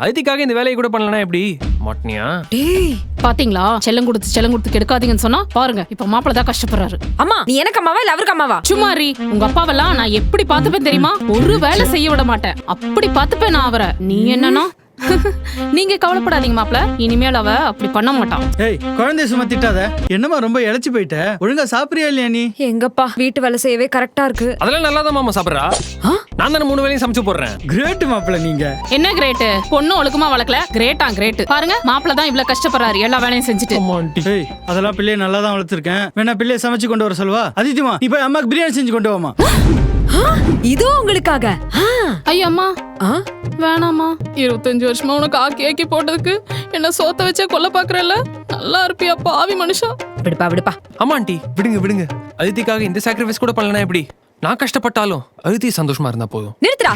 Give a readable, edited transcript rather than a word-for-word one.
அதித்திக்காக இந்த வேலையை கூட பண்ணலனா எப்படி மாட்டினியா? டேய் பாத்தீங்களா செல்லம் கொடுத்து கெடுக்காதீங்கன்னு சொன்னா பாருங்க இப்ப மாப்பிள்ள தான் கஷ்டப்படுறாரு. அம்மா நீ எனக்கு அம்மாவா இல்ல அவருக்கு அம்மாவா? சும்மாரி உங்க அப்பாவெல்லாம் நான் எப்படி பாத்துப்பேன் தெரியுமா? ஒரு வேலை செய்ய விட மாட்டேன், அப்படி பாத்துப்பேன் நான் அவரை. நீ என்னன்னா நீங்க கவலைப்படாதீங்க மாப்பிள்ள, இனிமேல் அவ அப்படி பண்ண மாட்டான். ஏய் குழந்தைய சும்மா திட்டாத. என்னமா ரொம்ப இழைச்சு போயிட்ட? ஒழுங்கா சாப்பிடுறியா இல்லையா நீ? எங்கப்பா வீட்டு வேலை செய்யவே கரெக்டா இருக்கு. அதெல்லாம் நல்லா தான் மாமா சாப்பிடுறா. நான் தானே 3 வேளையும் சமைச்சு போடுறேன். கிரேட் மாப்பிள்ள நீங்க. என்ன கிரேட்? பொண்ணு ஒழுக்கமா வளர்க்கல, கிரேட்டா கிரேட். பாருங்க மாப்பிள்ள தான் இவ்வளவு கஷ்டப்படுறாரு எல்லா வேலையும் செஞ்சுட்டு. ஏய் அதெல்லாம் பிள்ளைய நல்லா தான் வளர்த்திருக்கேன். வேணா பிள்ளைய சமைச்சு கொண்டு வர சொல்வா? அதித்திமா நீ போய் அம்மாக்கு பிரியாணி செஞ்சு கொண்டு வாமா. இதுவும் உங்களுக்காக? ஐயோ அம்மா வேணாமா, 25 வருஷமா உனக்கு ஆக்கி போட்டதுக்கு என்ன சோத்த வச்சே கொல்ல பாக்குறல்ல. நல்லா இருப்பியா பாவி மனுஷா. விடுப்பா. ஆமா ஆண்டி விடுங்க. அதித்திக்காக இந்த சாக்ரிஃபைஸ் கூட பண்ணலனா எப்படி? நான் கஷ்டப்பட்டாலும் அதித்தி சந்தோஷமா இருந்தா போதும். நிறுத்துடா.